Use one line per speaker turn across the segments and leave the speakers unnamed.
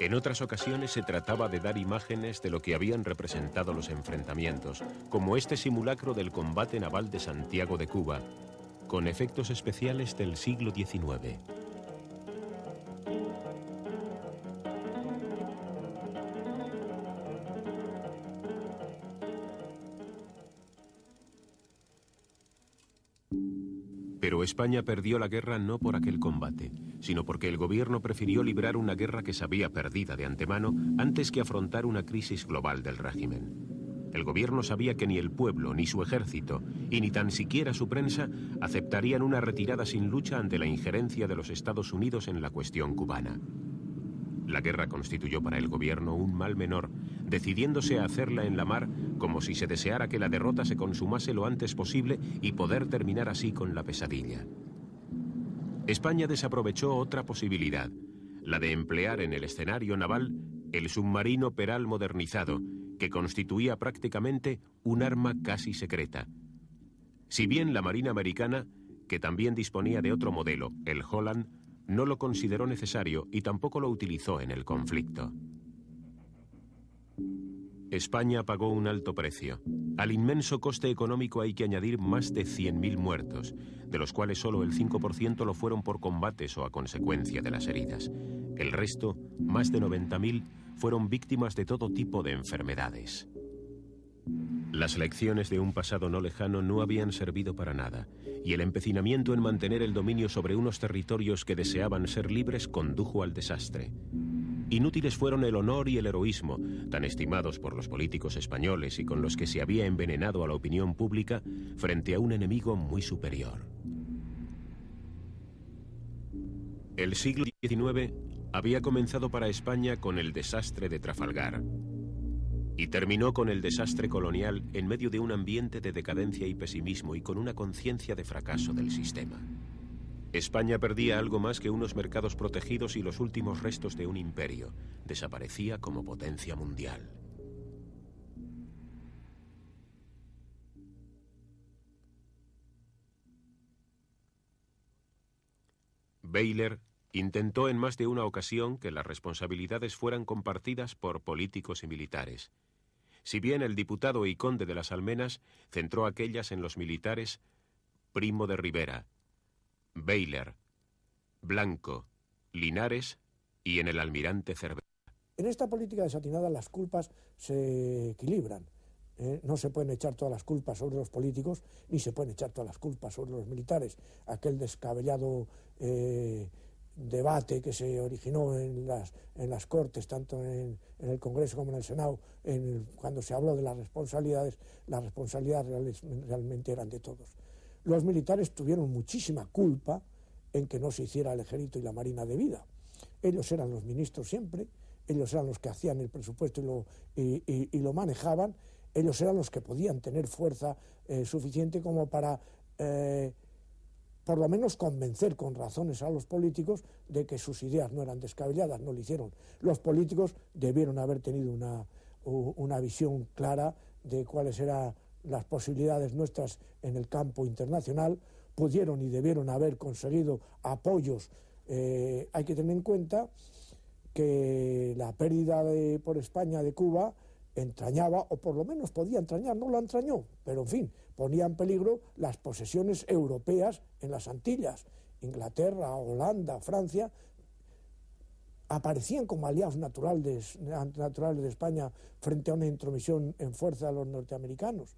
En otras ocasiones se trataba de dar imágenes de lo que habían representado los enfrentamientos, como este simulacro del combate naval de Santiago de Cuba, con efectos especiales del siglo XIX. Pero España perdió la guerra no por aquel combate, sino porque el gobierno prefirió librar una guerra que sabía perdida de antemano antes que afrontar una crisis global del régimen. El gobierno sabía que ni el pueblo, ni su ejército, y ni tan siquiera su prensa aceptarían una retirada sin lucha ante la injerencia de los Estados Unidos en la cuestión cubana. La guerra constituyó para el gobierno un mal menor, decidiéndose a hacerla en la mar como si se deseara que la derrota se consumase lo antes posible y poder terminar así con la pesadilla. España desaprovechó otra posibilidad, la de emplear en el escenario naval el submarino Peral modernizado, que constituía prácticamente un arma casi secreta. Si bien la Marina Americana, que también disponía de otro modelo, el Holland, no lo consideró necesario y tampoco lo utilizó en el conflicto. España pagó un alto precio. Al inmenso coste económico hay que añadir más de 100.000 muertos, de los cuales solo el 5% lo fueron por combates o a consecuencia de las heridas. El resto, más de 90.000, fueron víctimas de todo tipo de enfermedades. Las lecciones de un pasado no lejano no habían servido para nada, y el empecinamiento en mantener el dominio sobre unos territorios que deseaban ser libres condujo al desastre. Inútiles fueron el honor y el heroísmo, tan estimados por los políticos españoles y con los que se había envenenado a la opinión pública frente a un enemigo muy superior. El siglo XIX había comenzado para España con el desastre de Trafalgar y terminó con el desastre colonial en medio de un ambiente de decadencia y pesimismo y con una conciencia de fracaso del sistema. España perdía algo más que unos mercados protegidos y los últimos restos de un imperio. Desaparecía como potencia mundial. Baylor intentó en más de una ocasión que las responsabilidades fueran compartidas por políticos y militares. Si bien el diputado y conde de las Almenas centró aquellas en los militares Primo de Rivera, Baylor, Blanco, Linares y en el almirante Cervera.
En esta política desatinada las culpas se equilibran. No se pueden echar todas las culpas sobre los políticos, ni se pueden echar todas las culpas sobre los militares. Aquel descabellado debate que se originó en las Cortes, tanto en el Congreso como en el Senado, cuando se habló de las responsabilidades realmente eran de todos. Los militares tuvieron muchísima culpa en que no se hiciera el ejército y la marina debida. Ellos eran los ministros siempre, ellos eran los que hacían el presupuesto y lo manejaban, ellos eran los que podían tener fuerza suficiente como para por lo menos convencer con razones a los políticos de que sus ideas no eran descabelladas, no lo hicieron. Los políticos debieron haber tenido una visión clara de cuáles eran las posibilidades nuestras en el campo internacional, pudieron y debieron haber conseguido apoyos. Hay que tener en cuenta que la pérdida por España de Cuba entrañaba, o por lo menos podía entrañar, no lo entrañó, pero en fin, ponía en peligro las posesiones europeas en las Antillas. Inglaterra, Holanda, Francia aparecían como aliados naturales de España frente a una intromisión en fuerza de los norteamericanos.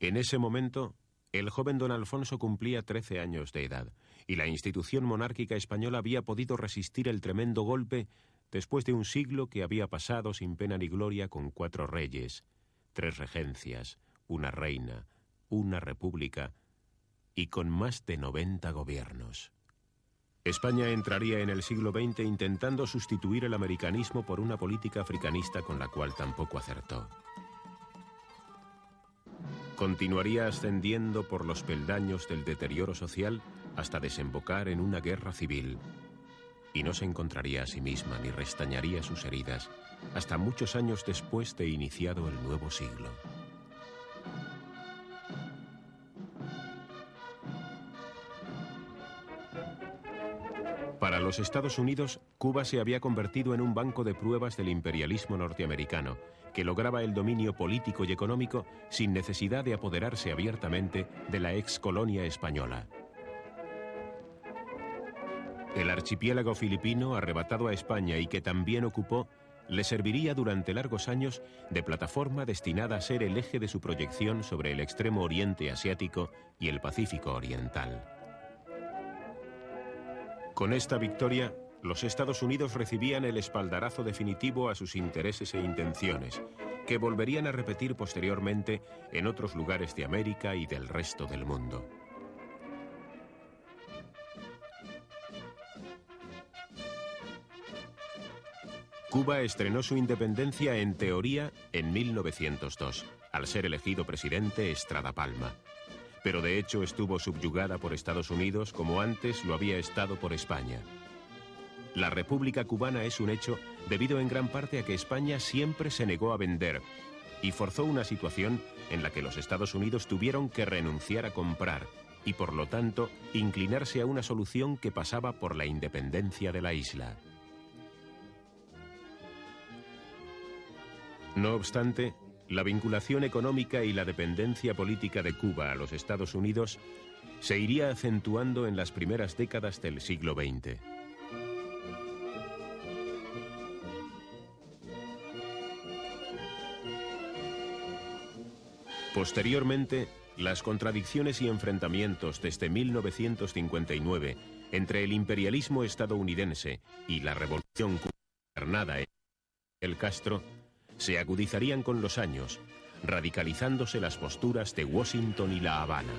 En ese momento, el joven don Alfonso cumplía 13 años de edad y la institución monárquica española había podido resistir el tremendo golpe después de un siglo que había pasado sin pena ni gloria con 4 reyes, 3 regencias, una reina, una república y con más de 90 gobiernos. España entraría en el siglo XX intentando sustituir el americanismo por una política africanista con la cual tampoco acertó. Continuaría ascendiendo por los peldaños del deterioro social hasta desembocar en una guerra civil, y no se encontraría a sí misma ni restañaría sus heridas hasta muchos años después de iniciado el nuevo siglo. Para los Estados Unidos, Cuba se había convertido en un banco de pruebas del imperialismo norteamericano, que lograba el dominio político y económico sin necesidad de apoderarse abiertamente de la ex colonia española. El archipiélago filipino, arrebatado a España y que también ocupó, le serviría durante largos años de plataforma destinada a ser el eje de su proyección sobre el extremo oriente asiático y el Pacífico oriental. Con esta victoria, los Estados Unidos recibían el espaldarazo definitivo a sus intereses e intenciones, que volverían a repetir posteriormente en otros lugares de América y del resto del mundo. Cuba estrenó su independencia en teoría en 1902, al ser elegido presidente Estrada Palma. Pero de hecho estuvo subyugada por Estados Unidos como antes lo había estado por España. La República Cubana es un hecho debido en gran parte a que España siempre se negó a vender y forzó una situación en la que los Estados Unidos tuvieron que renunciar a comprar y por lo tanto inclinarse a una solución que pasaba por la independencia de la isla. No obstante, la vinculación económica y la dependencia política de Cuba a los Estados Unidos se iría acentuando en las primeras décadas del siglo XX. Posteriormente, las contradicciones y enfrentamientos desde 1959 entre el imperialismo estadounidense y la revolución cubana gobernada en Fidel Castro se agudizarían con los años, radicalizándose las posturas de Washington y La Habana.